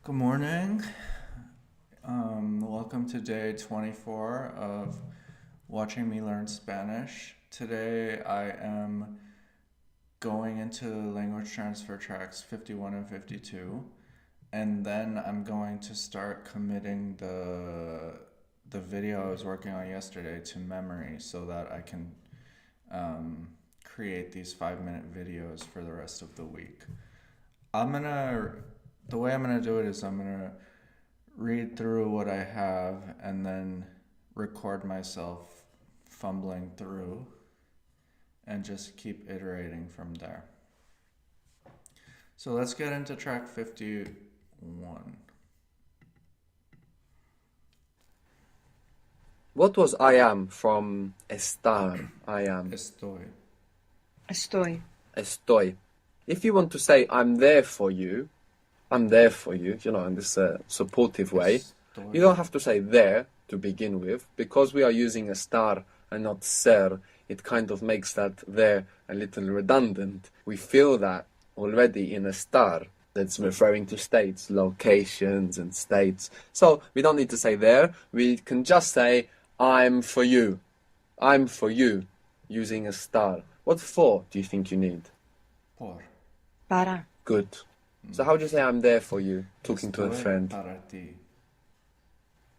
Good morning. Welcome to day 24 of Watching Me Learn Spanish. Today I am going into language transfer tracks 51 and 52, and then I'm going to start committing the video I was working on yesterday to memory so that I can create these 5-minute videos for the rest of the week. The way I'm gonna do it is I'm gonna read through what I have and then record myself fumbling through and just keep iterating from there. So let's get into track 51. What was I am from estar? I am. Estoy. Estoy. If you want to say I'm there for you, in this supportive way, Estoy. you don't have to say there to begin with, because we are using estar and not ser. It kind of makes that there a little redundant. We feel that already in estar. That's referring to states, locations and states. So we don't need to say there. We can just say I'm for you. I'm for you, using estar. What for do you think you need? Por. Para. Good. So how do you say I'm there for you, talking to a Estoy friend? para ti.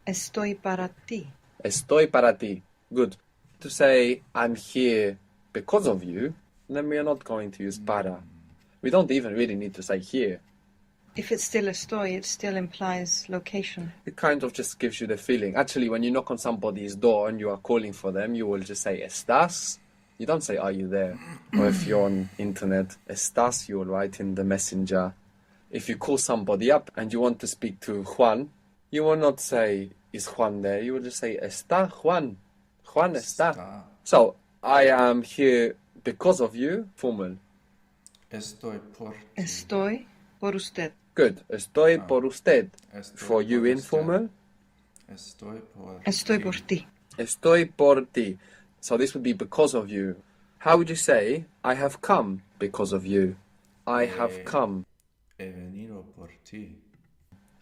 Estoy para ti. Estoy para ti. Good. To say I'm here because of you, then we are not going to use para. We don't even really need to say here. If it's still estoy, it still implies location. It kind of just gives you the feeling. Actually, when you knock on somebody's door and you are calling for them, you will just say estás. You don't say are you there? Or if you're on internet, estás, you will write in the messenger. If you call somebody up and you want to speak to Juan, you will not say is Juan there? You will just say está Juan. Juan está. Está. So, I am here because of you, formal. Estoy por ti. Estoy por usted. Good. Estoy por usted. Estoy For you, por informal. usted. Estoy por ti. Estoy por ti. So this would be because of you. How would you say, I have come because of you? I have come He venido por ti.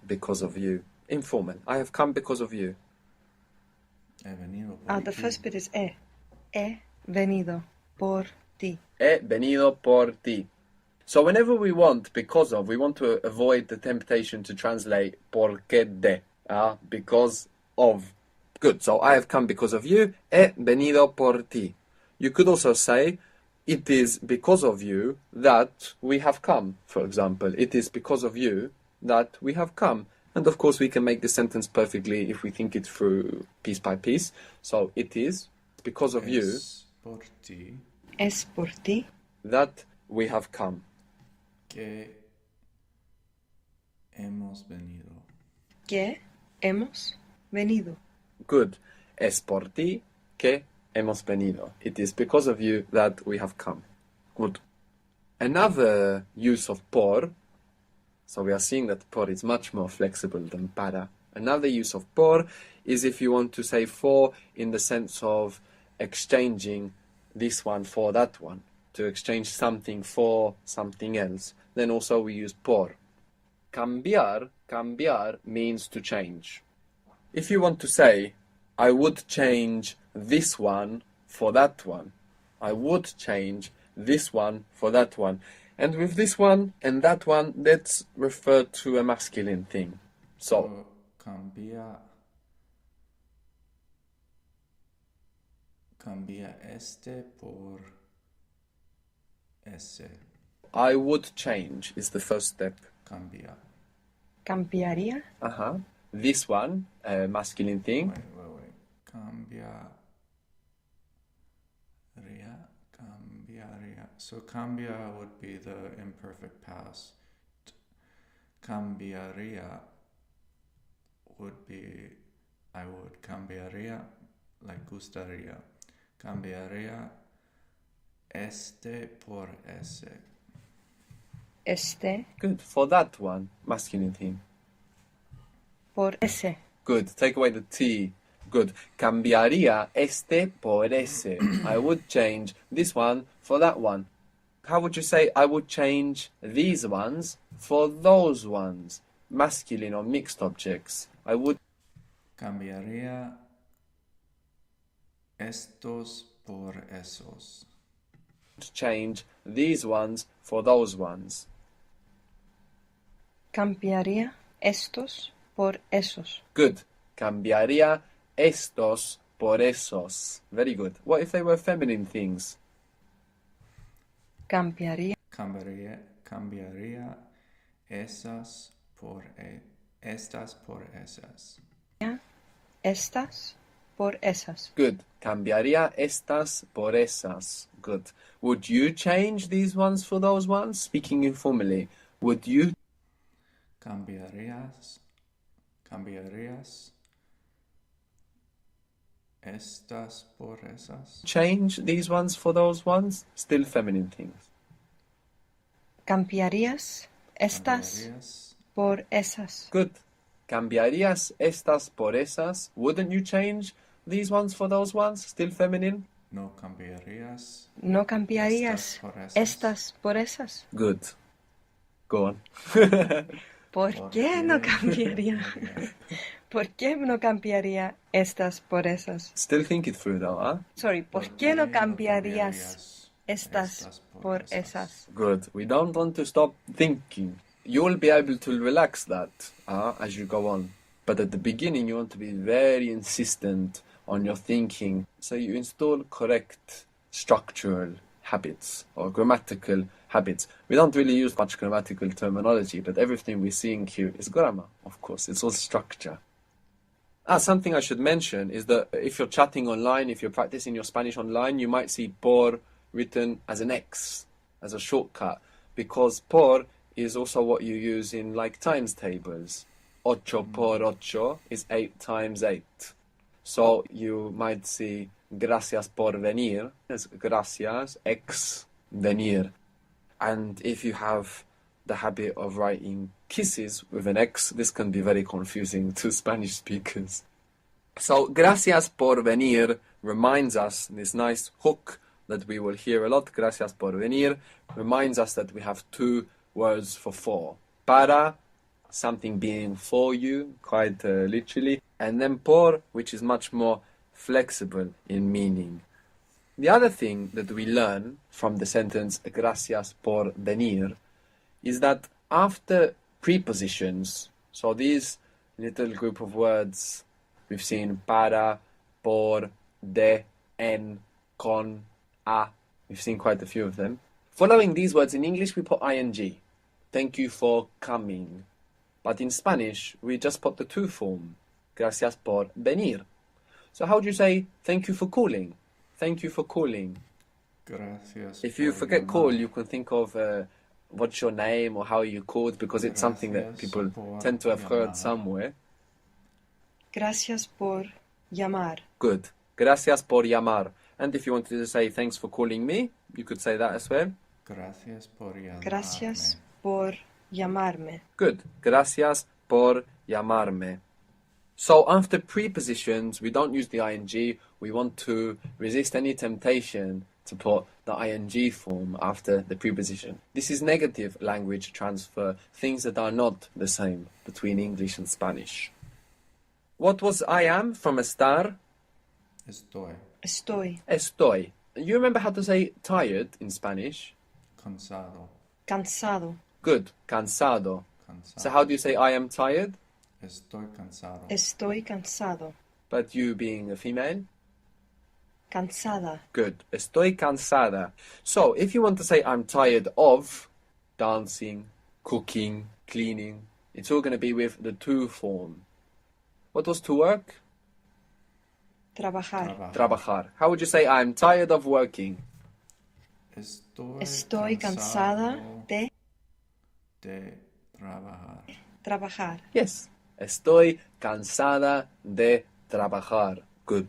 because of you. Informal. I have come because of you. He venido por The ti. first bit is e. He venido por ti. He venido por ti. So whenever we want because of, we want to avoid the temptation to translate porque de. Because of. Good. So I have come because of you. He venido por ti. You could also say, it is because of you that we have come, for example. It is because of you that we have come. And of course, we can make the sentence perfectly if we think it through piece by piece. So it is because of you Es por ti Es por ti that we have come. que hemos venido. que hemos venido. Good. Es por ti que hemos venido. It is because of you that we have come. Good. Another use of por, so we are seeing that por is much more flexible than para. Another use of por is if you want to say for in the sense of exchanging this one for that one. To exchange something for something else. Then also we use por. Cambiar means to change. If you want to say, I would change this one for that one. I would change this one for that one. And with this one and that one, that's referred to a masculine thing. So, Cambia este por ese. I would change is the first step. Cambia. Cambiaría. This one, a masculine thing. Wait. Cambiaría. So cambia would be the imperfect past. Cambiaría would be I would. Cambiaría like gustaría. Cambiaría este por ese. Este Good. For that one, masculine thing. por ese. Good. Take away the T. Good. Cambiaría este por ese. I would change this one for that one. How would you say I would change these ones for those ones? masculine or mixed objects, I would Cambiaría estos por esos. change these ones for those ones. Cambiaría estos por esos. Good. Cambiaría estos por esos. Very good. What if they were feminine things? Cambiaría Cambiaría esas por estas por esas. estas por esas. Good. Cambiaría estas por esas. Good. Would you change these ones for those ones? Speaking informally, would you Cambiarías estas por esas. change these ones for those ones? Still feminine things. Cambiarías estas Cambiarías por esas. Good. Cambiarías estas por esas. Wouldn't you change these ones for those ones? Still feminine. no cambiarías No cambiarías estas por esas. Good. Go on. ¿Por qué no cambiaría? ¿Por qué no cambiaría estas por esas? Still think it through though, huh? Sorry, ¿por qué no cambiarías estas por esas? Good. We don't want to stop thinking. You will be able to relax that as you go on. But at the beginning, you want to be very insistent on your thinking. So you install correct structural habits or grammatical habits. We don't really use much grammatical terminology, but everything we're seeing here is grammar, of course. It's all structure. Something I should mention is that if you're chatting online, if you're practicing your Spanish online, you might see por written as an X, as a shortcut, because por is also what you use in like times tables. Ocho por ocho is 8 times 8. So you might see gracias por venir as gracias X venir. And if you have the habit of writing kisses with an X, this can be very confusing to Spanish speakers. So, gracias por venir reminds us, this nice hook that we will hear a lot, gracias por venir, reminds us that we have 2 words for. Para, something being for you, quite literally, and then por, which is much more flexible in meaning. The other thing that we learn from the sentence gracias por venir is that after prepositions, so these little group of words we've seen para, por, de, en, con, a, we've seen quite a few of them. Following these words in English we put ing. Thank you for coming. But in Spanish we just put the to form. Gracias por venir. So how do you say thank you for calling? Thank you for calling. Gracias. If you por forget llamar. call, you can think of what's your name or how are you called, because it's something that Gracias people por tend to have heard llamar. somewhere. Gracias por llamar. Good. Gracias por llamar. And if you wanted to say thanks for calling me, you could say that as well. Gracias por llamarme. Gracias por llamarme. Good. Gracias por llamarme. So after prepositions, we don't use the ing. We want to resist any temptation to put the ing form after the preposition. This is negative language transfer, things that are not the same between English and Spanish. What was I am from estar? Estoy Estoy Estoy. You remember how to say tired in Spanish? cansado. cansado. Good. Cansado. Cansado. So how do you say I am tired? Estoy cansado. Estoy cansado. But you being a female? Cansada. Good. Estoy cansada. So, if you want to say I'm tired of dancing, cooking, cleaning, it's all going to be with the to form. What was to work? Trabajar. Trabajar. How would you say I'm tired of working? Estoy cansada de de trabajar. trabajar. Yes. Estoy cansada de trabajar. Good.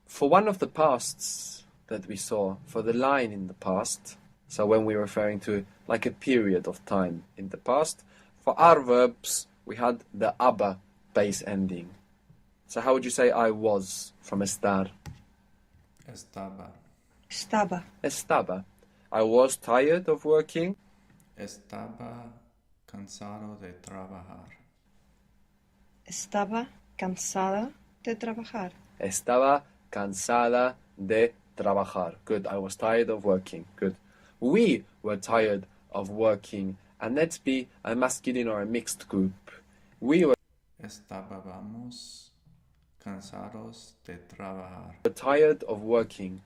For one of the pasts that we saw, for the line in the past, so when we're referring to like a period of time in the past, for our verbs, we had the aba base ending. So how would you say I was from estar? Estaba. Estaba. Estaba. I was tired of working. Estaba cansado de trabajar. Estaba cansada de trabajar. Estaba cansada de trabajar. Good. I was tired of working. Good. We were tired of working. And let's be a masculine or a mixed group. We were Estábamos cansados de trabajar. tired of working.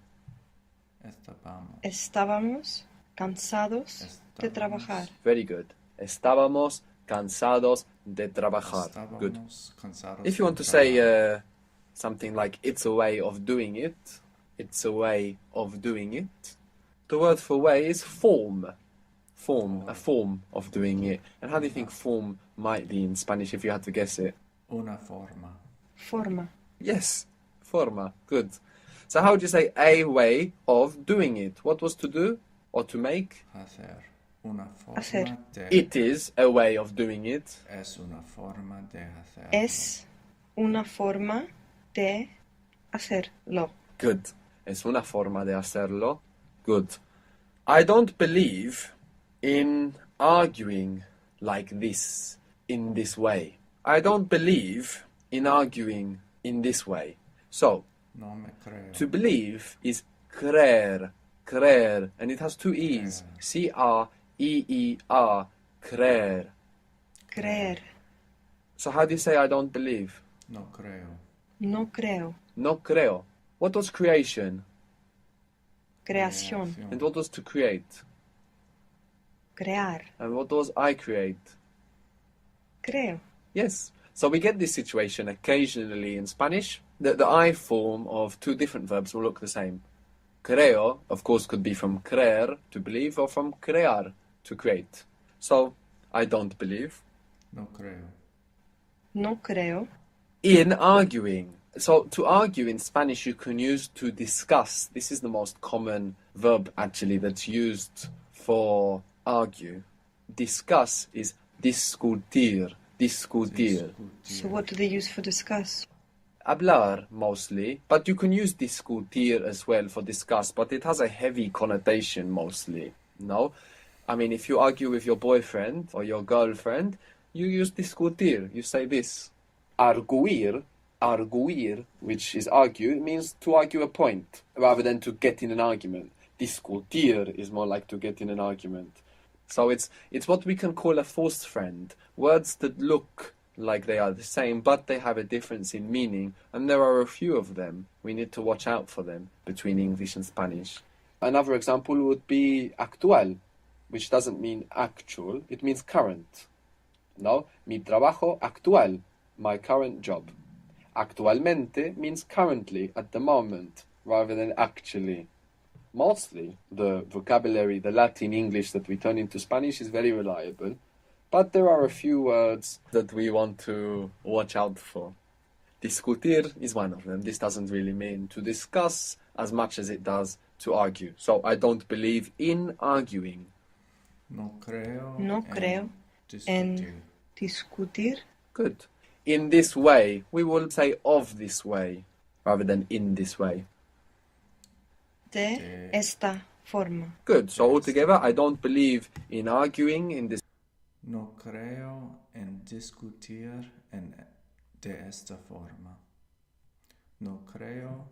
Estábamos cansados de trabajar. Very good. Estábamos cansados de trabajar. Good. Estábamos cansados If you want de to say trabajar. something like it's a way of doing it, it's a way of doing it, the word for way is form. Form, a form of doing it. And how do you think form might be in Spanish if you had to guess it? Una forma. Forma. Yes, forma. Good. So how would you say a way of doing it? What was to do or to make? Hacer. Una forma Hacer. de. It is a way of doing it. Es una forma de hacerlo. Es una forma de hacerlo. Good. Es una forma de hacerlo. Good. I don't believe in arguing like this, in this way. I don't believe in arguing in this way. So, No me creo. to believe is creer, creer, and it has two E's. Creer. C-R-E-E-R, creer. Creer. So how do you say I don't believe? No creo. No creo. No creo. What was creation? Creación. And what was to create? Crear. And what was I create? Creo. Yes. So we get this situation occasionally in Spanish. The I form of two different verbs will look the same. Creo, of course, could be from creer, to believe, or from crear, to create. So, I don't believe. No creo. No creo. In arguing. So, to argue in Spanish, you can use to discuss. This is the most common verb, actually, that's used for argue. Discuss is discutir. Discutir. So what do they use for discuss? Hablar, mostly. But you can use discutir as well for discuss, but it has a heavy connotation, mostly. No? I mean, if you argue with your boyfriend or your girlfriend, you use discutir. You say this. Arguir, which is argue, it means to argue a point, rather than to get in an argument. Discutir is more like to get in an argument. So it's what we can call a false friend. Words that look like they are the same, but they have a difference in meaning, and there are a few of them. We need to watch out for them between English and Spanish. Another example would be actual, which doesn't mean actual, it means current. No? Mi trabajo actual, my current job. Actualmente means currently, at the moment, rather than actually. Mostly, the vocabulary, the Latin English that we turn into Spanish is very reliable, but there are a few words that we want to watch out for. Discutir is one of them. This doesn't really mean to discuss as much as it does to argue. So I don't believe in arguing. No creo. No creo en discutir. discutir. Good. In this way, we will say of this way, rather than in this way. De esta forma. Good. So altogether, I don't believe in arguing in this. No creo en discutir de esta forma. No creo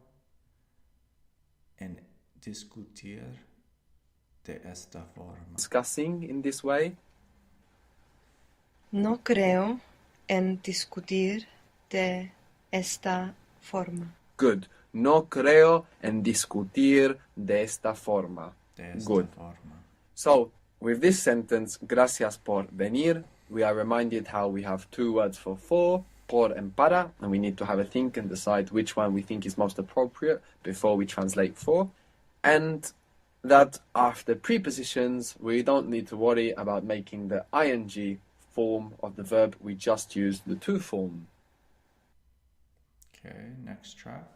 en discutir de esta forma. Discussing in this way. No creo en discutir de esta forma. Good. No creo en discutir de esta forma. De esta Good. forma. So, with this sentence, gracias por venir, we are reminded how we have two words for por and para, and we need to have a think and decide which one we think is most appropriate before we translate for. And that after prepositions, we don't need to worry about making the ing form of the verb, we just use the to form. Okay, next track.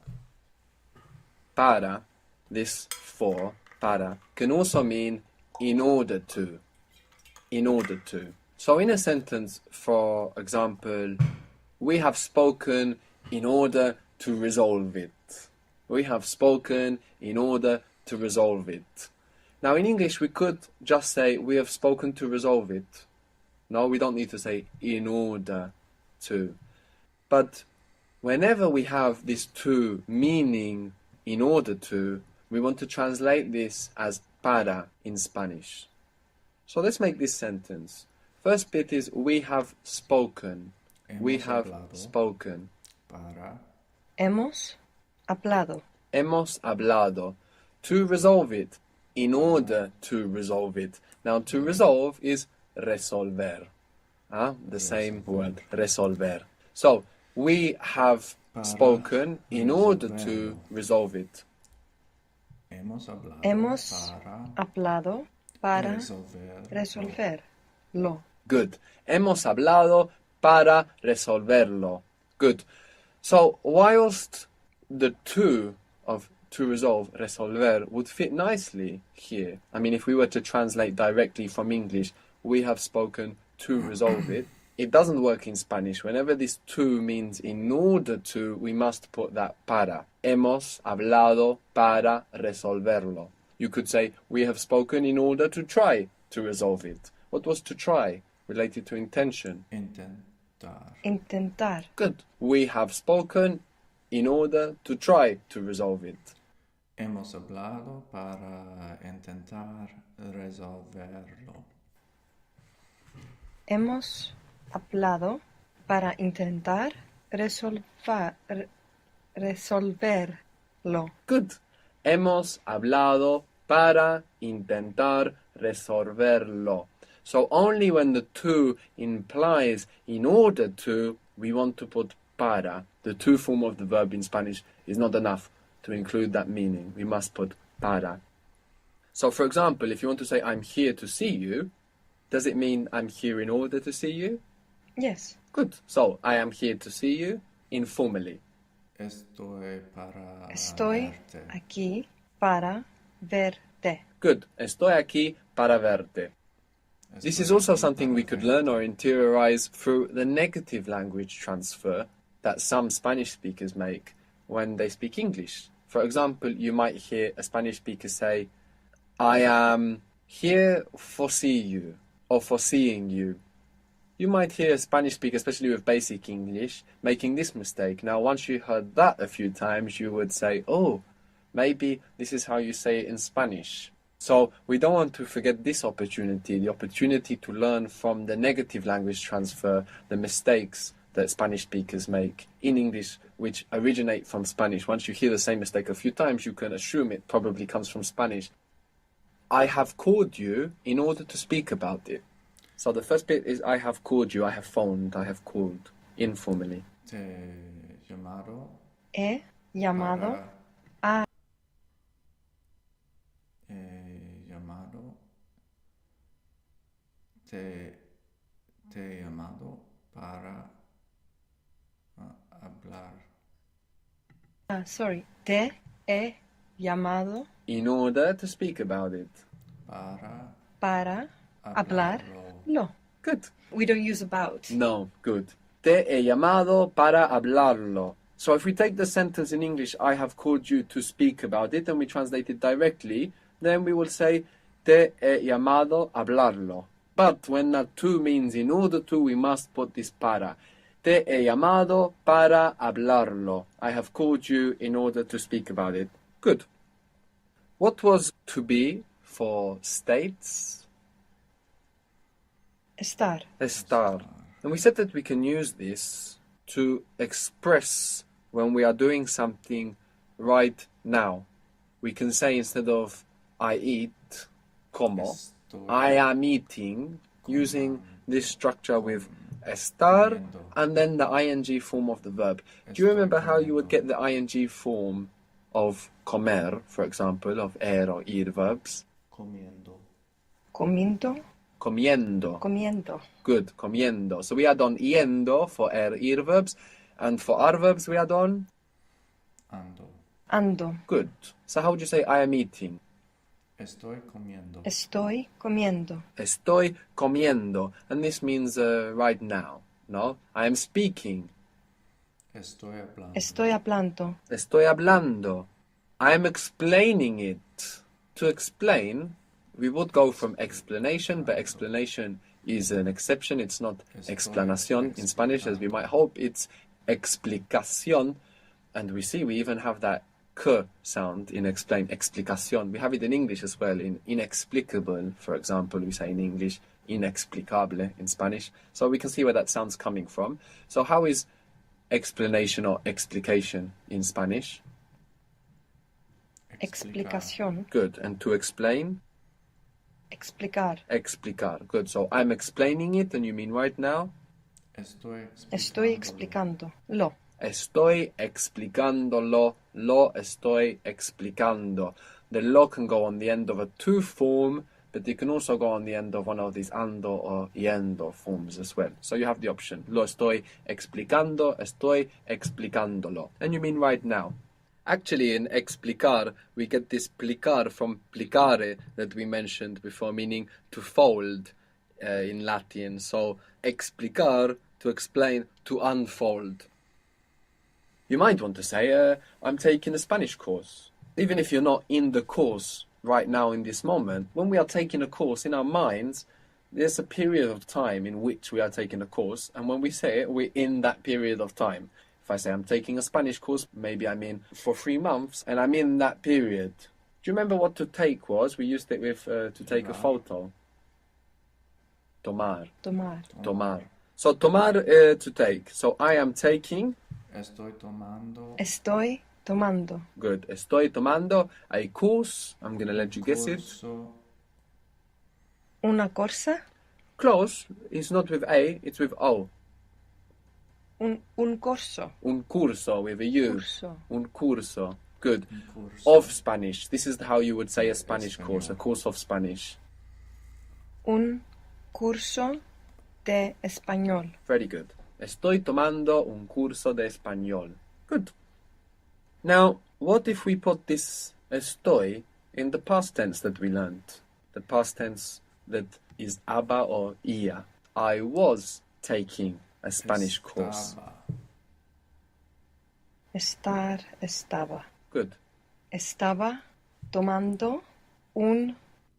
Para, this for, para, can also mean in order to. In order to. So in a sentence, for example, we have spoken in order to resolve it. We have spoken in order to resolve it. Now in English we could just say we have spoken to resolve it. No, we don't need to say in order to. But whenever we have this to meaning in order to, we want to translate this as para in Spanish. So let's make this sentence. First bit is we have spoken. We Hemos have hablado spoken. para Hemos hablado. Hemos hablado. To resolve it. In order to resolve it. Now, to resolve is resolver. The same word, resolver. So, we have Para spoken in order to resolverlo. resolve it. hemos hablado Hemos para hablado para resolver resolverlo. Good. Hemos hablado para resolverlo. Good. So, whilst the to of to resolve, resolver, would fit nicely here. I mean, if we were to translate directly from English, we have spoken to resolve it. It doesn't work in Spanish. Whenever this to means in order to, we must put that para. Hemos hablado para resolverlo. You could say, we have spoken in order to try to resolve it. What was to try? Related to intention. intentar Intentar. Good. We have spoken in order to try to resolve it. hemos hablado para intentar resolverlo Hemos hablado para intentar resolverlo. Good. Hemos hablado para intentar resolverlo. So only when the to implies in order to, we want to put para. The to form of the verb in Spanish is not enough to include that meaning. We must put para. So for example, if you want to say, I'm here to see you, does it mean I'm here in order to see you? Yes. Good. So I am here to see you informally. estoy para Estoy verte aquí para verte. Good. Estoy aquí para verte. This is Estoy also aquí something para we could verte. learn or interiorize through the negative language transfer that some Spanish speakers make when they speak English. For example, you might hear a Spanish speaker say, I am here for see you or for seeing you. You might hear a Spanish speaker, especially with basic English, making this mistake. Now, once you heard that a few times, you would say, oh, maybe this is how you say it in Spanish. So we don't want to forget this opportunity, the opportunity to learn from the negative language transfer, the mistakes that Spanish speakers make in English, which originate from Spanish. Once you hear the same mistake a few times, you can assume it probably comes from Spanish. I have called you in order to speak about it. So the first bit is I have called you, I have phoned, I have called, informally. te he llamado He llamado para- a he llamado te he llamado para hablar sorry. Te he llamado In order to speak about it. para para hablarlo. hablarlo. Good. We don't use about. No, good. Te he llamado para hablarlo. So if we take the sentence in English, I have called you to speak about it, and we translate it directly, then we will say, te he llamado a hablarlo. But when that to means in order to, we must put this para. Te he llamado para hablarlo. I have called you in order to speak about it. Good. What was to be for states? Estar. Estar. And we said that we can use this to express when we are doing something right now. We can say instead of I eat, como, Estoy I am eating, using this structure with estar and then the ing form of the verb. Do you remember how you would get the ing form of comer, for example, of or ir verbs? comiendo Comiendo. Comiendo. Comiendo. Good, comiendo. So we add on iendo for ir verbs, and for our verbs we add on ando Ando. good. So how would you say I am eating? estoy comiendo Estoy comiendo. Estoy comiendo. And this means right now, no? I am speaking. estoy hablando Estoy hablando. Estoy hablando. I am explaining it. To explain, we would go from explanation, but explanation is an exception. It's not Estoy explanación in Spanish, as we might hope. It's explicación. And we see we even have that k sound in explain, explicación. We have it in English as well, in inexplicable, for example. We say in English, inexplicable in Spanish. So we can see where that sound's coming from. So how is explanation or explication in Spanish? Explicación. Good. And to explain? Explicar. Explicar. Good. So I'm explaining it, and you mean right now? Estoy explicando. Lo. Estoy explicándolo. Lo estoy explicando. The lo can go on the end of a to form, but it can also go on the end of one of these ando or yendo forms as well. So you have the option. Lo estoy explicando, estoy explicándolo. And you mean right now. Actually, in explicar, we get this plicar from plicare that we mentioned before, meaning to fold in Latin. So explicar, to explain, to unfold. You might want to say, I'm taking a Spanish course. Even if you're not in the course right now in this moment, when we are taking a course in our minds, there's a period of time in which we are taking a course, and when we say it, we're in that period of time. If I say I'm taking a Spanish course, maybe I'm in for 3 months, and I'm in that period. Do you remember what to take was? We used it with to take a photo. Tomar. Tomar. Tomar. So tomar, to take. So I am taking. Estoy tomando. Estoy tomando. Good. Estoy tomando a course. I'm going to let you guess it. Curso. Una corsa. Close. It's not with A, it's with O. Un corso. Un curso with a U. Curso. Un curso. Good. Un curso. Of Spanish. This is how you would say a Spanish course, a course of Spanish. Un curso de español. Very good. Estoy tomando un curso de español. Good. Now, what if we put this estoy in the past tense that we learned? The past tense that is aba or ia. I was taking a Spanish course. Estaba. Estaba. Good. Estaba tomando un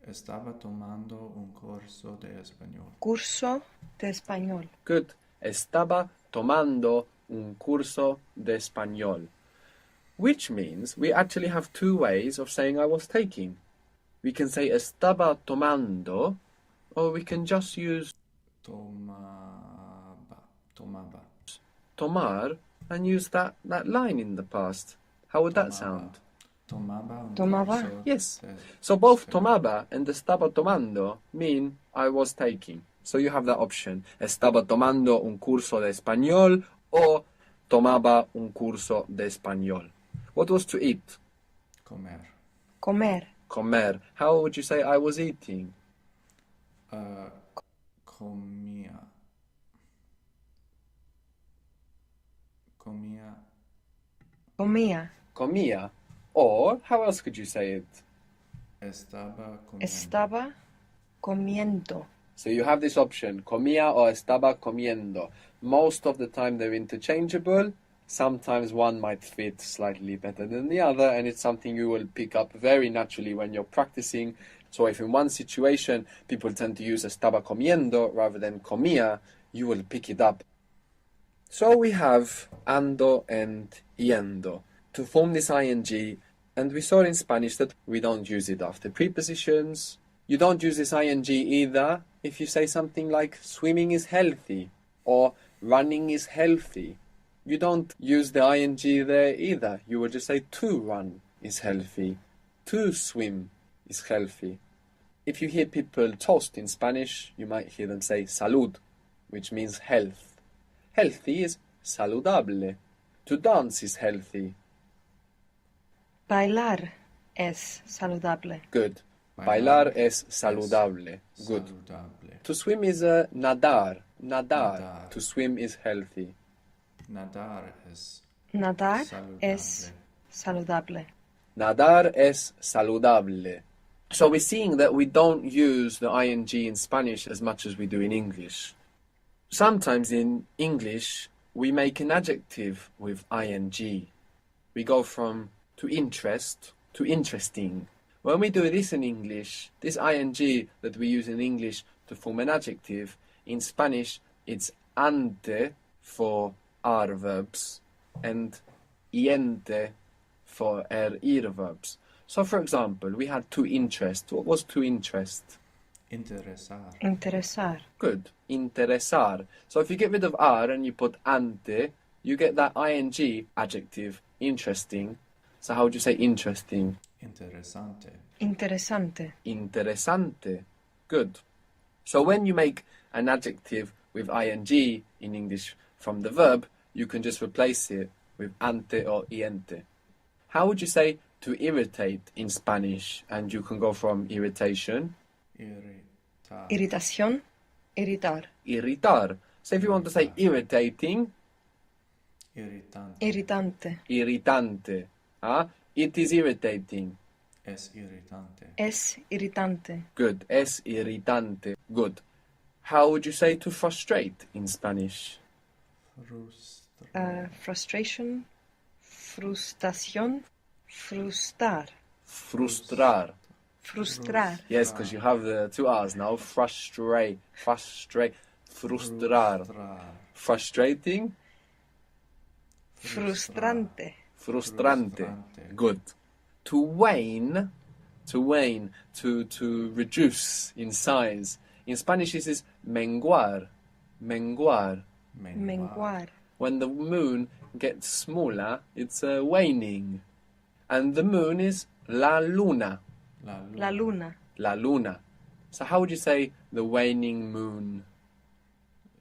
Estaba tomando un curso de español. curso de español. Good. Estaba tomando un curso de español. Which means we actually have 2 ways of saying I was taking. We can say estaba tomando, or we can just use Tomaba. tomar and use that line in the past. How would that sound? Tomaba. Un Tomaba. curso Yes. de So both español. tomaba and estaba tomando mean I was taking. So you have that option. Estaba tomando un curso de español or tomaba un curso de español. What was to eat? Comer. Comer. Comer. How would you say I was eating? Comía. Comía. Comía. Or how else could you say it? Estaba comiendo. Estaba comiendo. So you have this option, comía or estaba comiendo. Most of the time they're interchangeable. Sometimes one might fit slightly better than the other, and it's something you will pick up very naturally when you're practicing. So if in one situation people tend to use estaba comiendo rather than comía, you will pick it up. So we have ando and yendo to form this ing, and we saw in Spanish that we don't use it after prepositions. You don't use this ing either if you say something like swimming is healthy or running is healthy. You don't use the ing there either. You would just say to run is healthy, to swim is healthy. If you hear people toast in Spanish, you might hear them say salud, which means health. Healthy is saludable. To dance is healthy. Bailar es saludable. Good. Bailar es saludable. Good. Saludable. To swim is nadar. Nadar. Nadar. To swim is healthy. Nadar es Nadar saludable. es saludable. Nadar es saludable. So we're seeing that we don't use the ing in Spanish as much as we do in English. Sometimes in English, we make an adjective with ing. We go from to interest to interesting. When we do this in English, this ing that we use in English to form an adjective, in Spanish it's ante for are verbs and iente for ir verbs. So for example, we had to interest. What was to interest? Interesar. Interesar. Good. Interesar. So if you get rid of ar and you put ante, you get that ing adjective, interesting. So how would you say interesting? Interessante. Interesante. Interesante. Good. So when you make an adjective with ing in English from the verb, you can just replace it with ante or iente. How would you say to irritate in Spanish? And you can go from irritation, Irritar. Irritación. Irritar. irritar. So if you want to say irritating, Irritante. Irritante. irritante. It is irritating. Es irritante. Es irritante. Good. Es irritante. Good. How would you say to frustrate in Spanish? Frustration. Frustración. Frustrar. Frustrar. Frustrar. Yes, because you have the two R's now. Frustrate. Frustrar. Frustrating. Frustrante. Frustrante. Good. To wane. To reduce in size. In Spanish, this is menguar. Menguar. Menguar. When the moon gets smaller, it's waning. And the moon is la luna. La luna. La luna. So how would you say the waning moon?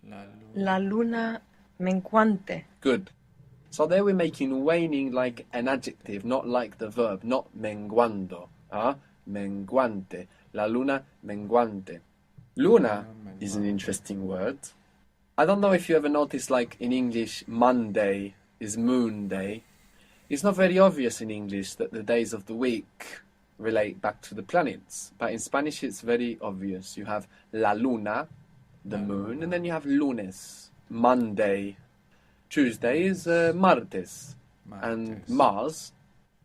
La luna. La luna menguante. Good. So there we're making waning like an adjective, not like the verb, not menguando. Menguante. La luna menguante. Luna is an interesting word. I don't know if you ever noticed, like in English, Monday is moon day. It's not very obvious in English that the days of the week relate back to the planets. But in Spanish, it's very obvious. You have la luna, the moon, and then you have lunes, Monday. Tuesday is martes, and Mars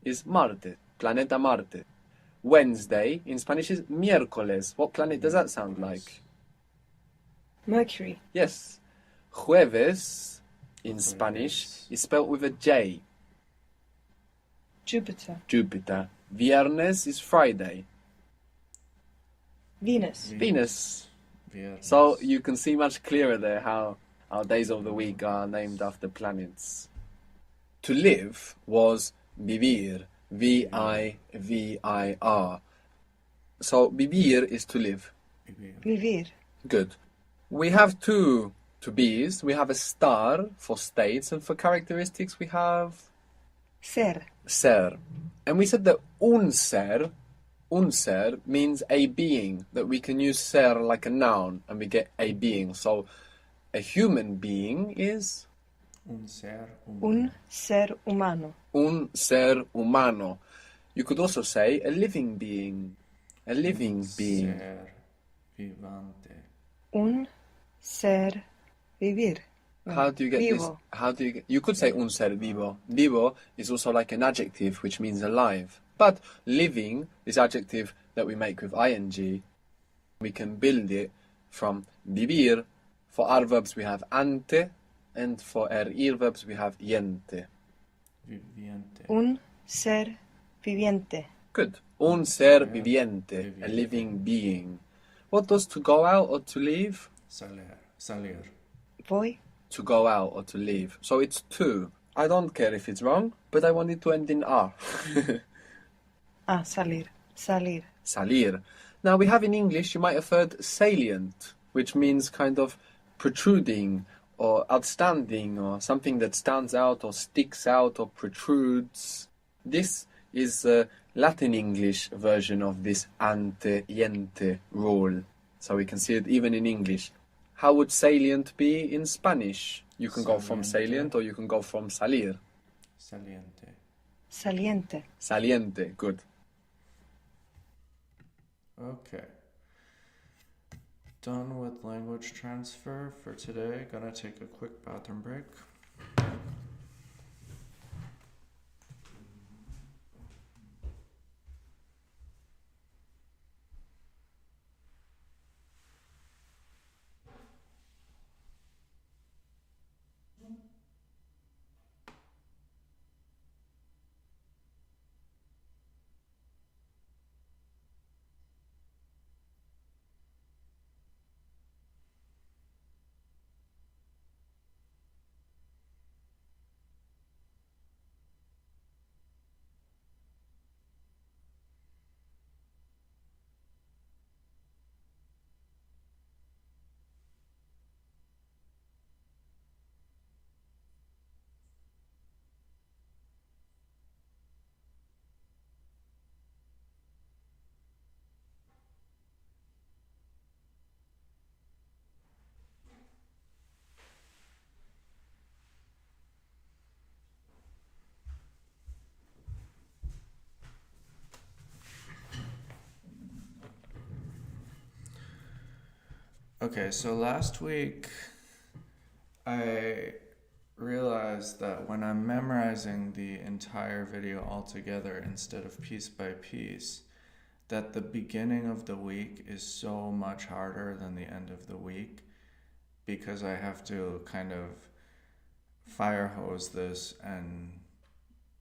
is Marte, planeta Marte. Wednesday in Spanish is miércoles. What planet does that sound like? Mercury. Yes. Jueves in Spanish is spelled with a J. Jupiter. Jupiter. Viernes is Friday. Venus. Venus. Viernes. So you can see much clearer there how our days of the week are named after planets. To live was vivir. V-I-V-I-R. So vivir is to live. Vivir. Good. We have two to be's. We have a star for states, and for characteristics we have Ser. ser. And we said that un ser means a being, that we can use ser like a noun and we get a being. So a human being is Un ser humano. Un ser humano. un ser humano. You could also say a living being. A living being. Ser vivante. Un ser vivir. How do you get this? Vivo. You could say un ser vivo. Vivo is also like an adjective which means alive. But living, this adjective that we make with ing, we can build it from vivir. For our verbs we have ante, and for our ir verbs we have yente. Viviente. Un ser viviente. Good. Un ser viviente, a living being. What does to go out or to leave? Salir. Voy. To go out or to leave. So it's to. I don't care if it's wrong, but I want it to end in R. Salir. Salir. Salir. Now we have in English, you might have heard salient, which means kind of protruding or outstanding or something that stands out or sticks out or protrudes. This is a Latin English version of this ante yente rule. So we can see it even in English. How would salient be in Spanish? You can go from Saliente. salient or you can go from salir. Saliente. Saliente. Saliente, good. Okay. Done with language transfer for today. Gonna take a quick bathroom break. Okay, so last week I realized that when I'm memorizing the entire video altogether instead of piece by piece, that the beginning of the week is so much harder than the end of the week because I have to kind of fire hose this and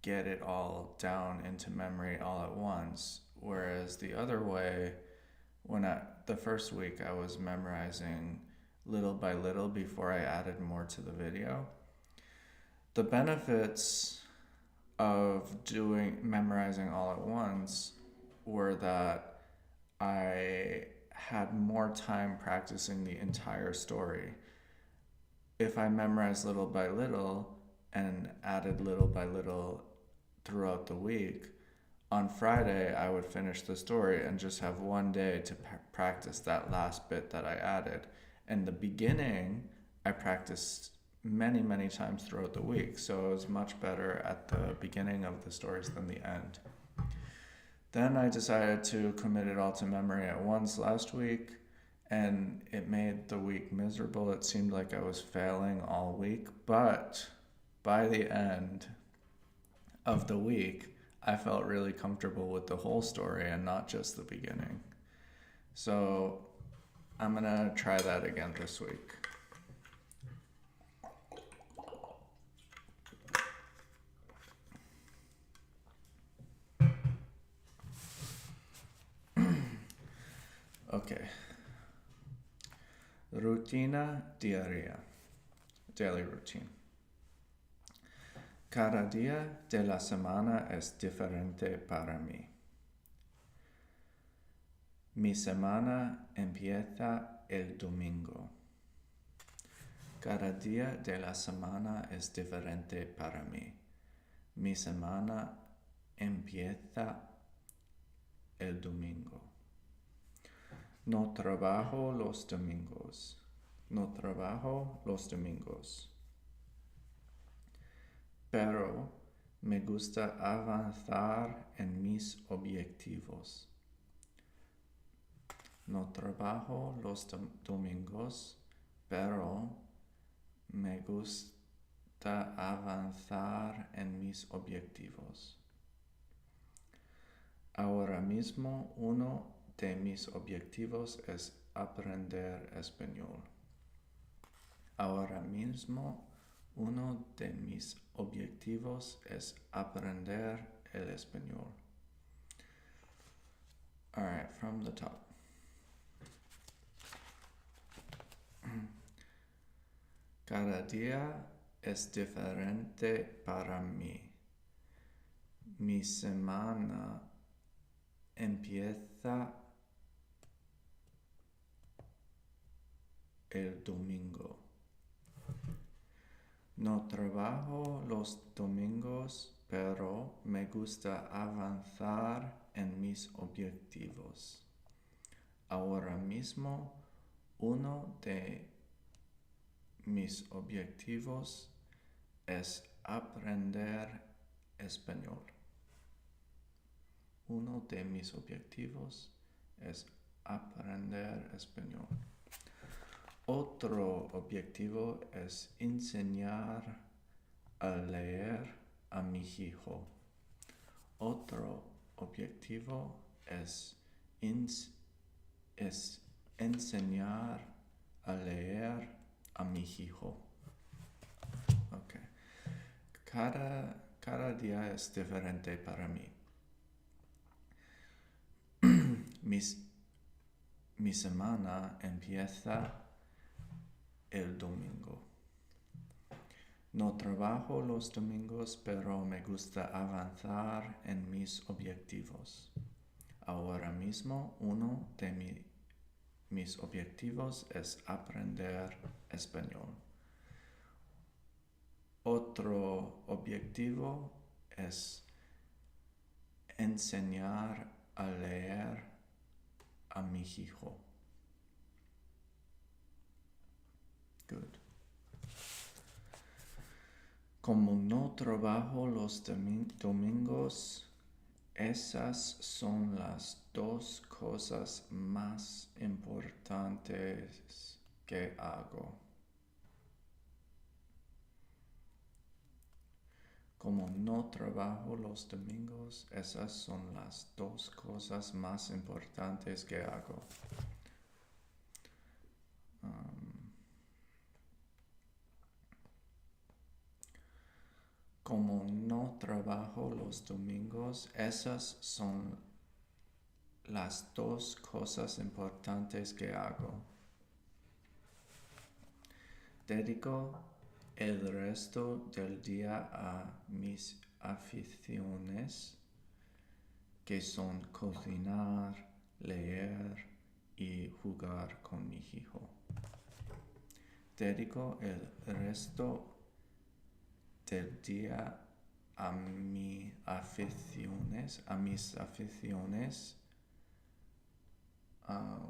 get it all down into memory all at once. Whereas the other way, the first week I was memorizing little by little before I added more to the video. The benefits of memorizing all at once were that I had more time practicing the entire story. If I memorized little by little and added little by little throughout the week, on Friday I would finish the story and just have one day to practice that last bit that I added. And the beginning I practiced many, many times throughout the week, so it was much better at the beginning of the stories than the end. Then I decided to commit it all to memory at once last week, and it made the week miserable. It seemed like I was failing all week, but by the end of the week, I felt really comfortable with the whole story and not just the beginning. So I'm gonna try that again this week. Okay. Rutina diaria. Daily routine. Cada día de la semana es diferente para mí. Mi semana empieza el domingo. Cada día de la semana es diferente para mí. Mi semana empieza el domingo. No trabajo los domingos. No trabajo los domingos. Pero me gusta avanzar en mis objetivos. No trabajo los domingos, pero me gusta avanzar en mis objetivos. Ahora mismo uno de mis objetivos es aprender español. Ahora mismo uno de mis objetivos es aprender el español. All right, from the top. Cada día es diferente para mí. Mi semana empieza el domingo. No trabajo los domingos, pero me gusta avanzar en mis objetivos. Ahora mismo, uno de mis objetivos es aprender español. Uno de mis objetivos es aprender español. Otro objetivo es enseñar a leer a mi hijo. Otro objetivo es enseñar a leer a mi hijo. Okay. Cada día es diferente para mí. Mi semana empieza el domingo. No trabajo los domingos, pero me gusta avanzar en mis objetivos. Ahora mismo uno de mis objetivos es aprender español. Otro objetivo es enseñar a leer a mi hijo. Good. Como no trabajo los domingos, Esas son las dos cosas más importantes que hago. Como no trabajo los domingos, esas son las dos cosas más importantes que hago. Como no trabajo los domingos, esas son las dos cosas importantes que hago. Dedico el resto del día a mis aficiones, que son cocinar, leer y jugar con mi hijo. Dedico el resto del día a mis aficiones,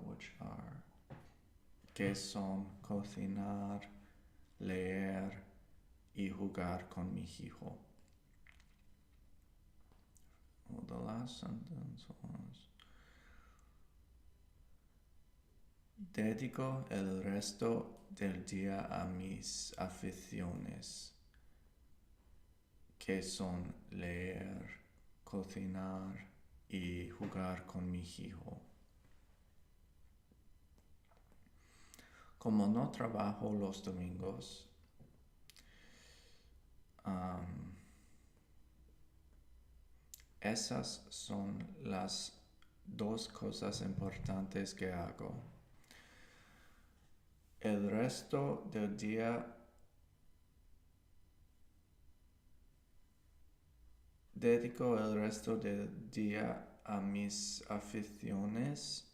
which are, que son cocinar, leer y jugar con mi hijo. Well, the last sentence was, dedico el resto del día a mis aficiones, que son leer, cocinar y jugar con mi hijo. Como no trabajo los domingos, esas son las dos cosas importantes que hago. El resto del día dedico el resto del día a mis aficiones,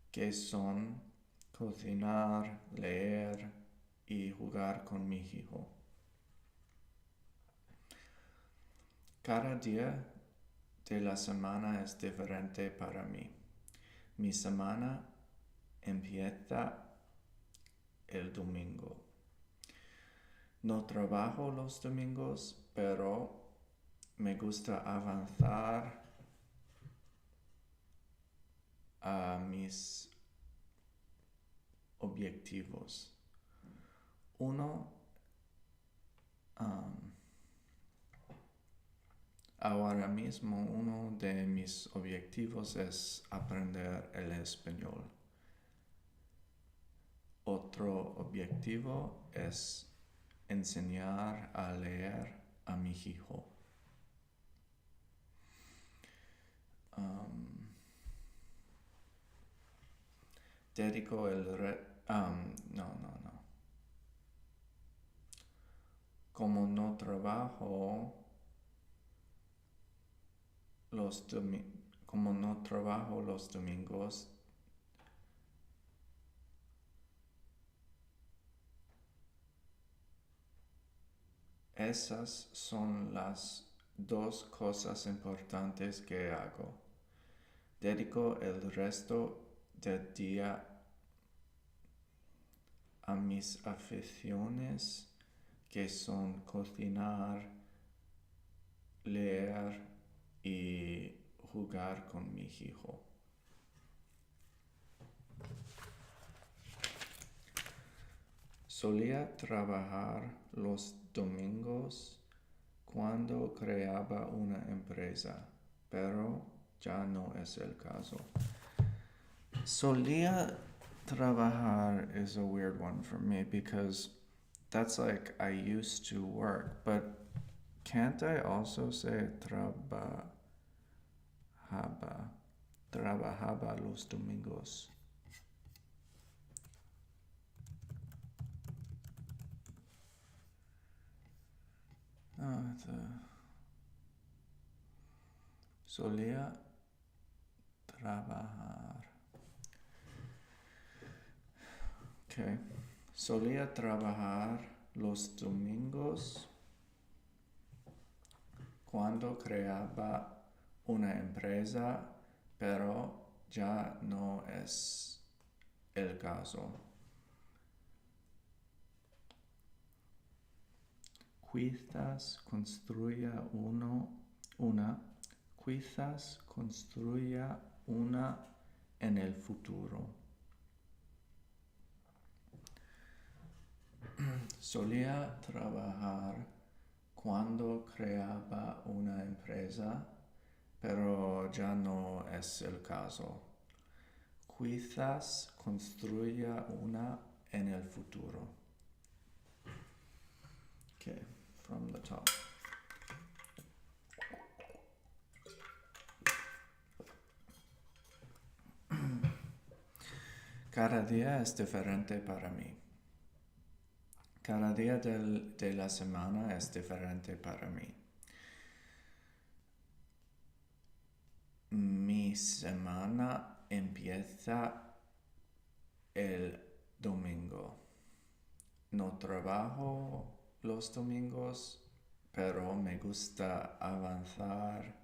que son cocinar, leer y jugar con mi hijo. Cada día de la semana es diferente para mí. Mi semana empieza el domingo. No trabajo los domingos, pero me gusta avanzar a mis objetivos. Ahora mismo uno de mis objetivos es aprender el español. Otro objetivo es enseñar a leer a mi hijo. Dedico el Como no trabajo los domingos, esas son las dos cosas importantes que hago. Dedico el resto del día a mis aficiones, que son cocinar, leer y jugar con mi hijo. Solía trabajar los domingos cuando creaba una empresa, pero ya no es el caso. Solía trabajar is a weird one for me because that's like I used to work, but can't I also say trabajaba los domingos? Solía trabajar. Okay. Solía trabajar los domingos cuando creaba una empresa, pero ya no es el caso. Quizás construya una Quizás construya una en el futuro. Solía trabajar cuando creaba una empresa, pero ya no es el caso. Quizás construya una en el futuro. Okay, from the top. Cada día es diferente para mí. Cada día de la semana es diferente para mí. Mi semana empieza el domingo. No trabajo los domingos, pero me gusta avanzar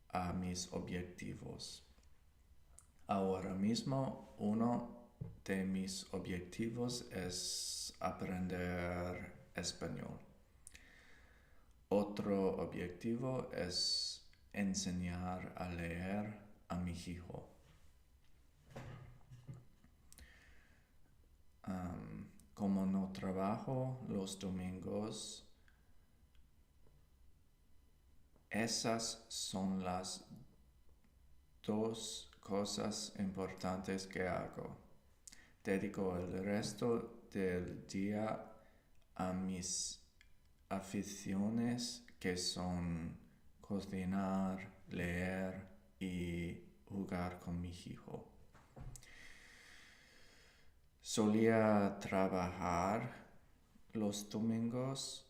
a mis objetivos. Ahora mismo uno de mis objetivos es aprender español. Otro objetivo es enseñar a leer a mi hijo. Como no trabajo los domingos, esas son las dos cosas importantes que hago. Dedico el resto del día a mis aficiones que son cocinar, leer y jugar con mi hijo. Solía trabajar los domingos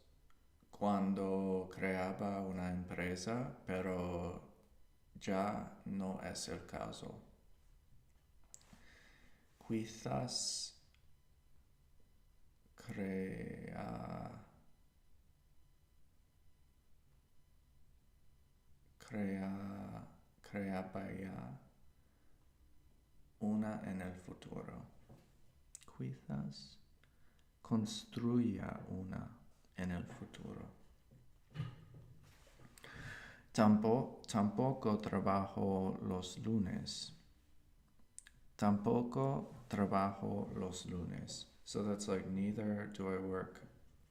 cuando creaba una empresa, pero ya no es el caso. Quizás creaba una en el futuro. Quizás construya una en el futuro. Tampoco trabajo los lunes. Tampoco trabajo los lunes. So that's like neither do I work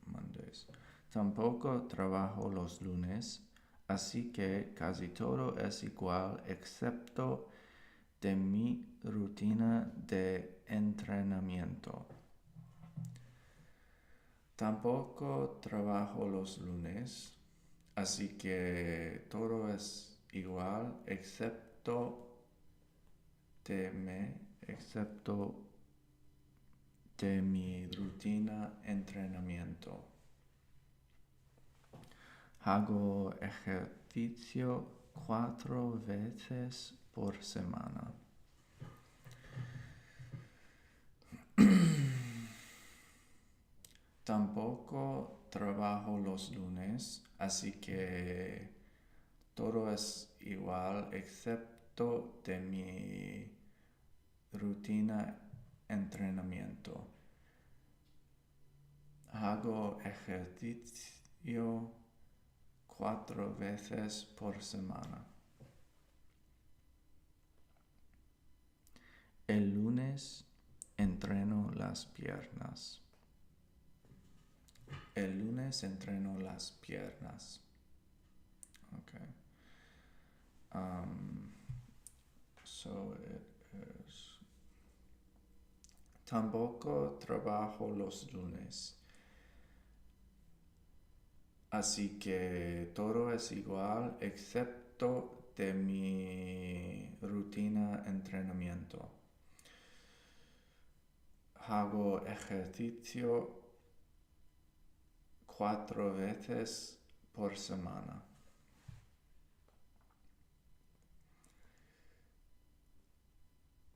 Mondays. Tampoco trabajo los lunes, así que casi todo es igual excepto de mi rutina de entrenamiento. Tampoco trabajo los lunes, así que todo es igual excepto de mi rutina de entrenamiento. Hago ejercicio 4 veces por semana. Tampoco trabajo los lunes, así que todo es igual excepto de mi rutina de entrenamiento. Hago ejercicio 4 veces por semana. El lunes entreno las piernas. El lunes entreno las piernas. Okay. So it is. Tampoco trabajo los lunes. Así que todo es igual excepto de mi rutina de entrenamiento. Hago ejercicio 4 veces por semana.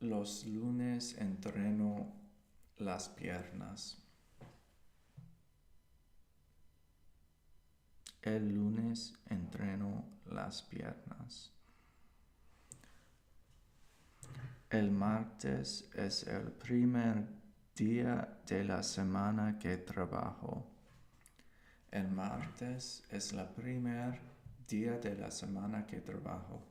Los lunes entreno las piernas. El lunes entreno las piernas. El martes es el primer día de la semana que trabajo. El martes es el primer día de la semana que trabajo.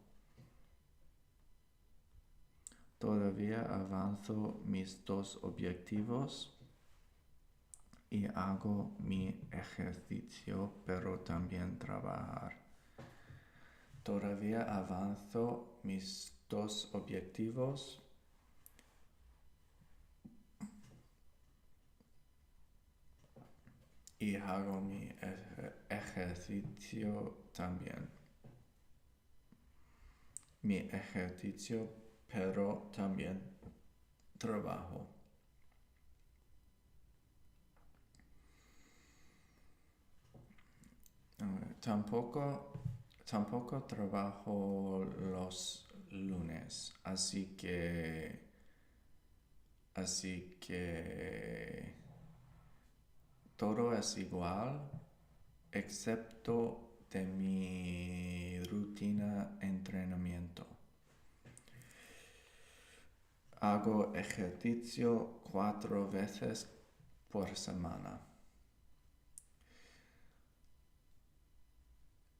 Todavía avanzo mis 2 objetivos y hago mi ejercicio, pero también trabajar. Todavía avanzo mis 2 objetivos y hago mi ejercicio también. Mi ejercicio, pero también trabajo. Tampoco trabajo los lunes, así que todo es igual, excepto de mi rutina entrenamiento. Hago ejercicio 4 veces por semana.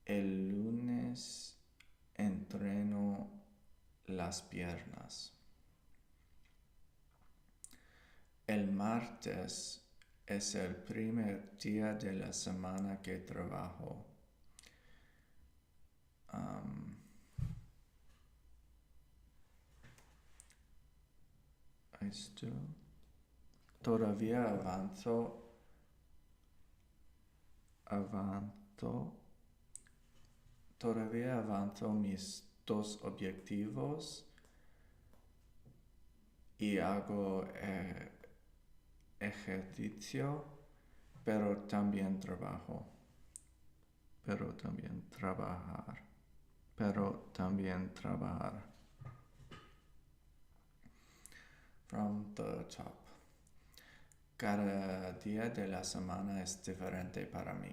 El lunes entreno las piernas. El martes es el primer día de la semana que trabajo. Todavía avanzo mis 2 objetivos y hago ejercicio, pero también trabajo. Pero también trabajar. From the top. Cada día de la semana es diferente para mí.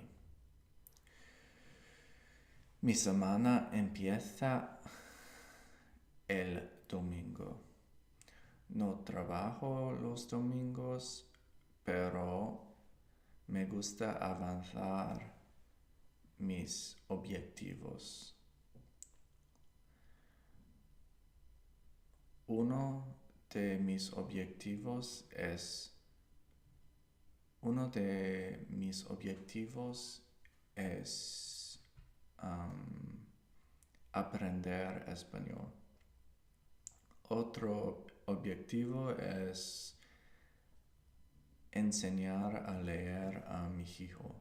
Mi semana empieza el domingo. No trabajo los domingos, pero me gusta avanzar mis objetivos. Uno de mis objetivos es aprender español. Otro objetivo es enseñar a leer a mi hijo.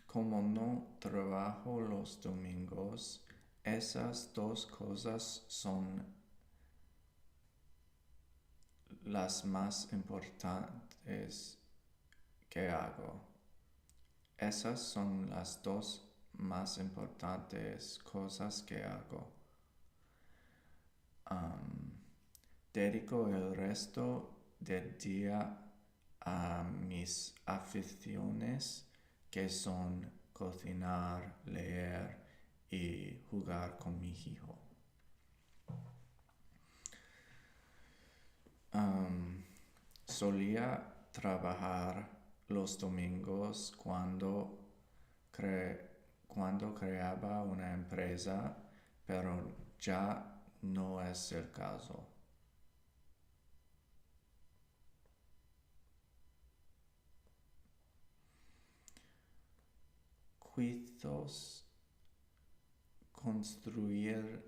Como no trabajo los domingos, esas 2 cosas son las más importantes que hago. Esas son las 2 más importantes cosas que hago. Dedico el resto del día a mis aficiones, que son cocinar, leer y jugar con mi hijo. Solía trabajar los domingos cuando creaba una empresa, pero ya no es el caso. Quizás construía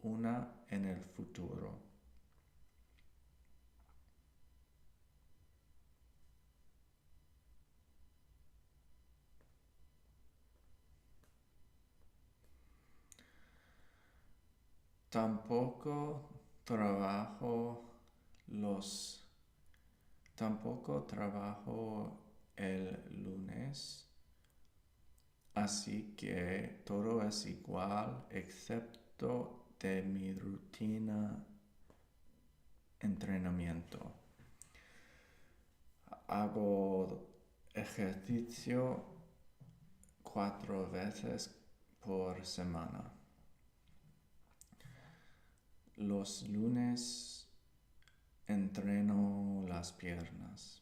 una en el futuro. Tampoco trabajo el lunes, así que todo es igual excepto de mi rutina entrenamiento. Hago ejercicio 4 veces por semana. Los lunes entreno las piernas.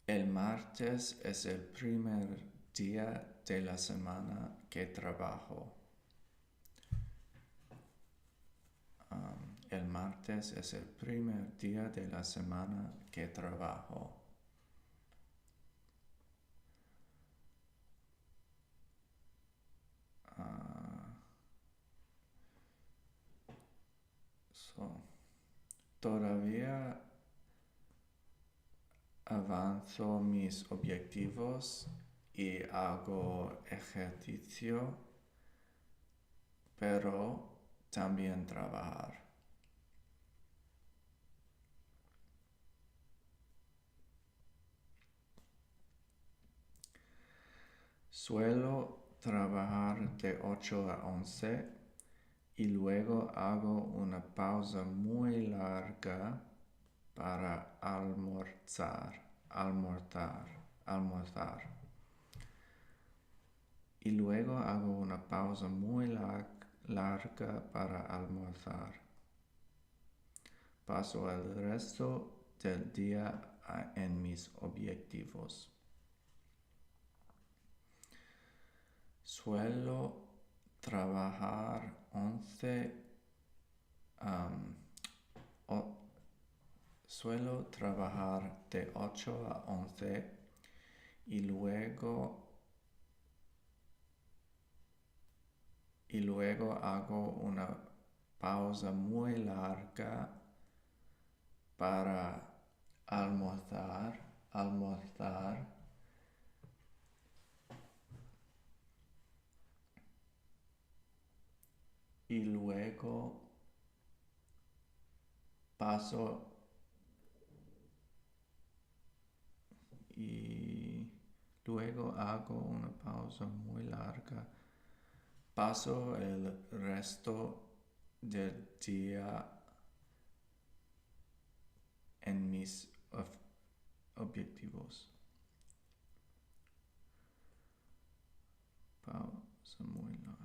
El martes es el primer día de la semana que trabajo. El martes es el primer día de la semana que trabajo. Todavía avanzo mis objetivos y hago ejercicio, pero también trabajar. Suelo trabajar de 8 a 11 y luego hago una pausa muy larga para almorzar. Y luego hago una pausa muy larga para almorzar. Paso el resto del día en mis objetivos. Suelo trabajar Suelo trabajar de 8 a 11 y luego hago una pausa muy larga para almorzar y luego hago una pausa muy larga. Paso el resto del día en mis objetivos. Pausa muy larga.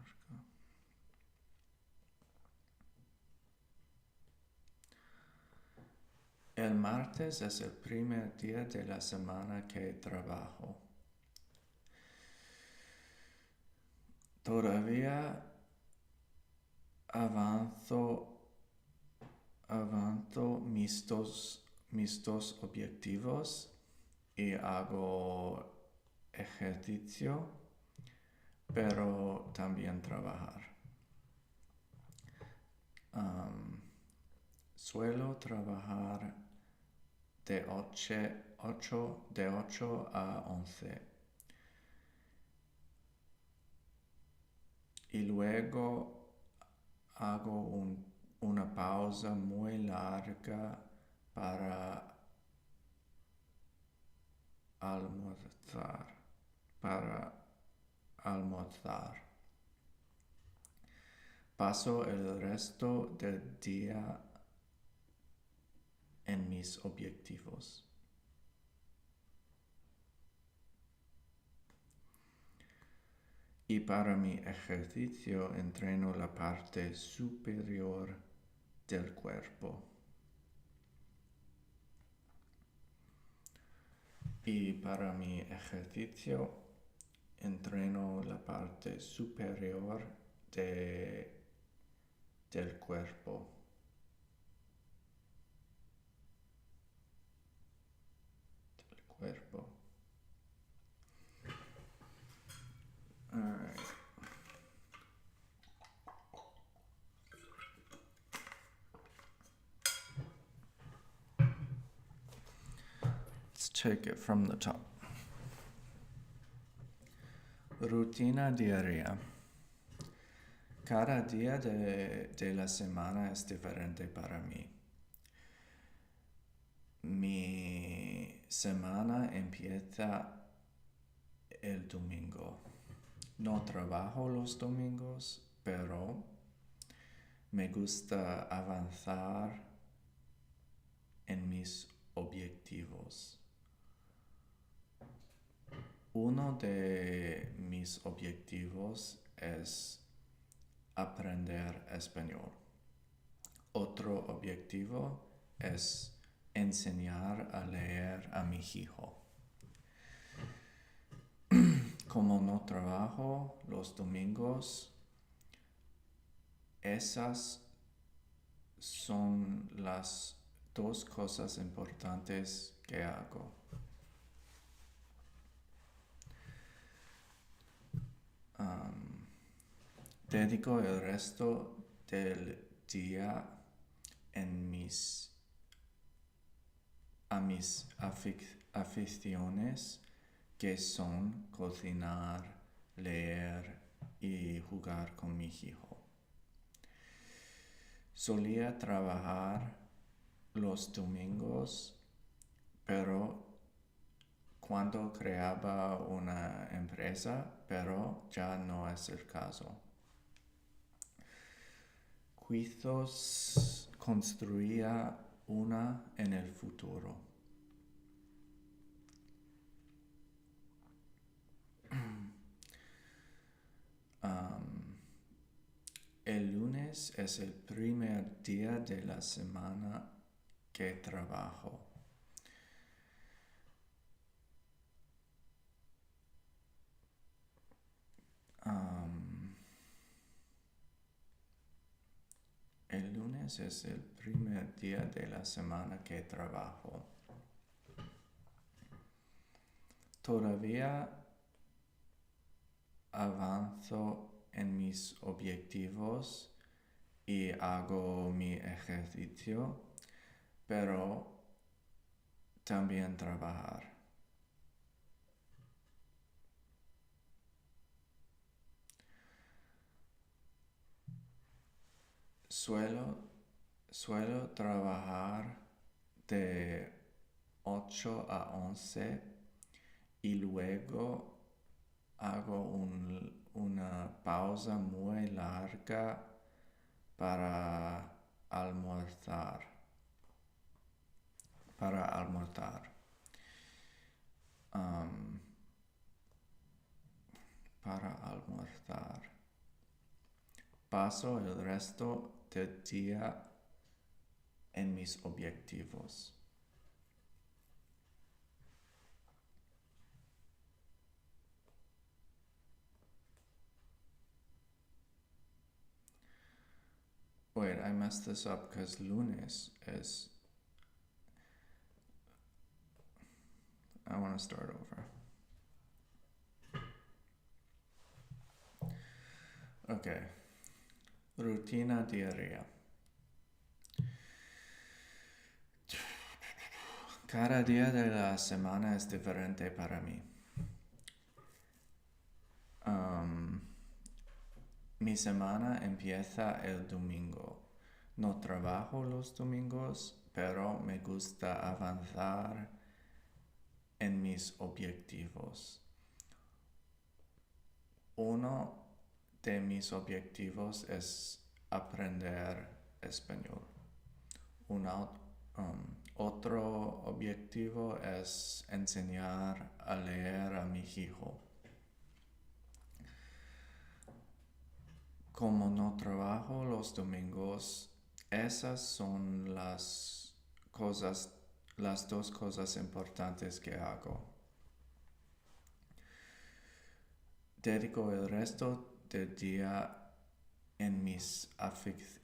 El martes es el primer día de la semana que trabajo. Todavía avanzo mis dos objetivos y hago ejercicio, pero también trabajar. Suelo trabajar de 8 a 11 y luego hago una pausa muy larga para almorzar. Paso el resto del día en mis objetivos. Y para mi ejercicio entreno la parte superior del cuerpo. Y para mi ejercicio entreno la parte superior del cuerpo. Alright. Let's take it from the top. Rutina diaria. Cada día de la semana es diferente para mí. Mi semana empieza el domingo. No trabajo los domingos, pero me gusta avanzar en mis objetivos. Uno de mis objetivos es aprender español. Otro objetivo es enseñar a leer a mi hijo. Como no trabajo los domingos, esas son las dos cosas importantes que hago. Dedico el resto del día a mis aficiones, que son cocinar, leer y jugar con mi hijo. Solía trabajar los domingos, pero cuando creaba una empresa, pero ya no es el caso. Quizás construía una en el futuro. El lunes es el primer día de la semana que trabajo. El lunes es el primer día de la semana que trabajo. Todavía avanzo en mis objetivos y hago mi ejercicio, pero también trabajar. Suelo trabajar de 8 a 11 y luego hago una pausa muy larga para almorzar. Paso el resto del día en mis objetivos. Wait, I messed this up because lunes is... I want to start over. Okay. Rutina diaria. Cada día de la semana es diferente para mí. Mi semana empieza el domingo. No trabajo los domingos, pero me gusta avanzar en mis objetivos. Uno de mis objetivos es aprender español. Otro objetivo es enseñar a leer a mi hijo. Como no trabajo los domingos, esas son las dos cosas importantes que hago. Dedico el resto del día en mis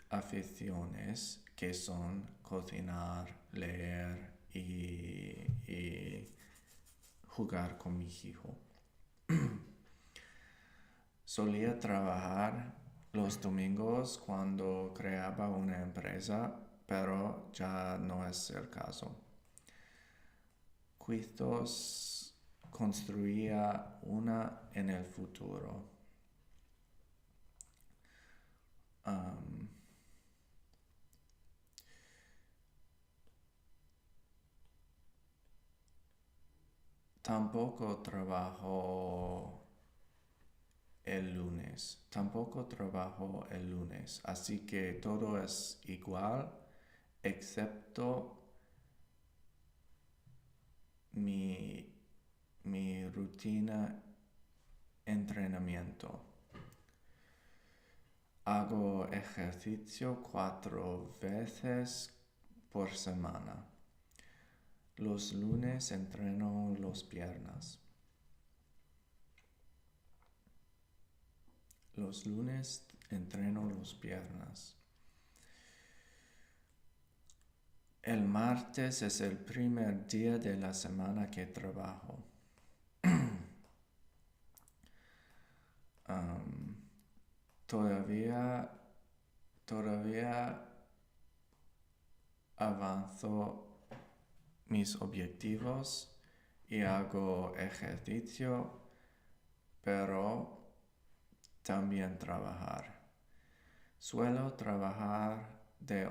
aficiones, que son cocinar, leer y jugar con mi hijo. Solía trabajar los domingos cuando creaba una empresa, pero ya no es el caso. Quizás construía una en el futuro. Tampoco trabajo el lunes, así que todo es igual, excepto mi mi rutina entrenamiento. Hago ejercicio 4 veces por semana. Los lunes entreno las piernas. Los lunes entreno las piernas. El martes es el primer día de la semana que trabajo. Todavía avanzo mis objetivos y hago ejercicio, pero también trabajar. Suelo trabajar de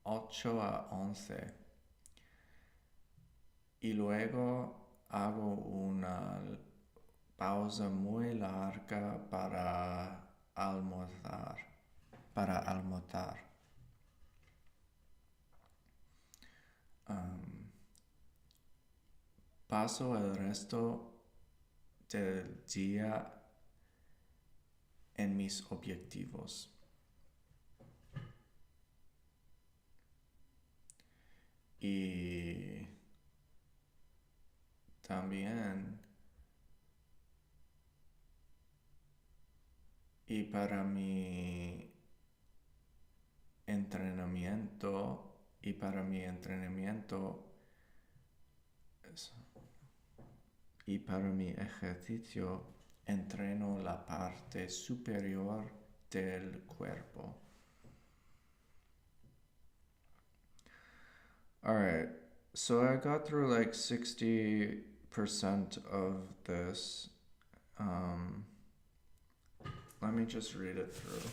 8 a 11 y luego hago una pausa muy larga para almorzar. Paso el resto del día en mis objetivos. Y también, y para mi entrenamiento, y para mi ejercicio, entreno la parte superior del cuerpo. Alright, so I got through like 60% of this. Let me just read it through.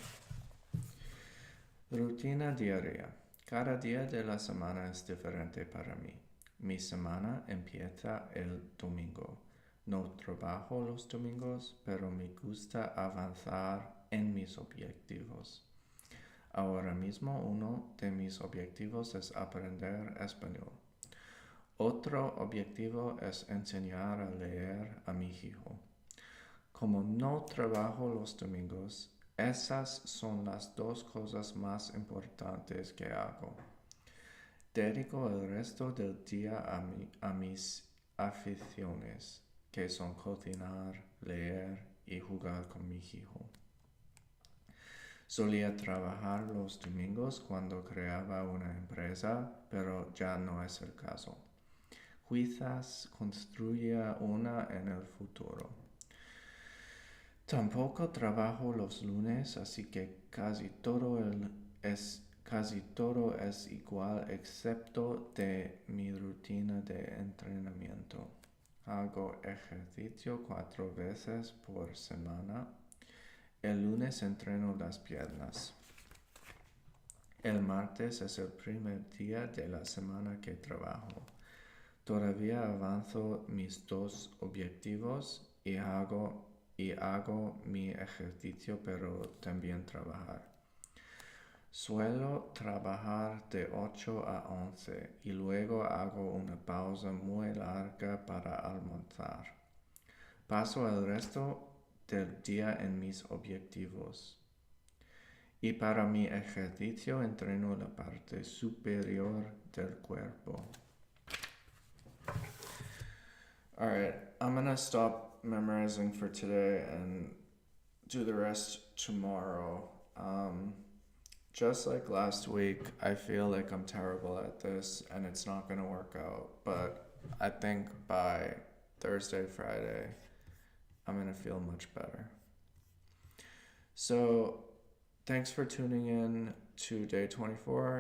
Rutina diaria. Cada día de la semana es diferente para mí. Mi semana empieza el domingo. No trabajo los domingos, pero me gusta avanzar en mis objetivos. Ahora mismo uno de mis objetivos es aprender español. Otro objetivo es enseñar a leer a mi hijo. Como no trabajo los domingos, esas son las 2 cosas más importantes que hago. Dedico el resto del día a mis aficiones, que son cocinar, leer y jugar con mi hijo. Solía trabajar los domingos cuando creaba una empresa, pero ya no es el caso. Quizás construya una en el futuro. Tampoco trabajo los lunes, así que casi todo es igual excepto de mi rutina de entrenamiento. Hago ejercicio 4 veces por semana. El lunes entreno las piernas. El martes es el primer día de la semana que trabajo. Todavía avanzo mis 2 objetivos y hago mi ejercicio, pero también trabajar. Suelo trabajar de 8 a 11 y luego hago una pausa muy larga para almorzar. Paso el resto del día en mis objetivos. Y para mi ejercicio entreno la parte superior del cuerpo. Alright, I'm gonna stop memorizing for today and do the rest tomorrow. Just like last week, I feel like I'm terrible at this and it's not gonna work out. But I think by Thursday, Friday, I'm gonna feel much better. So, thanks for tuning in to day 24.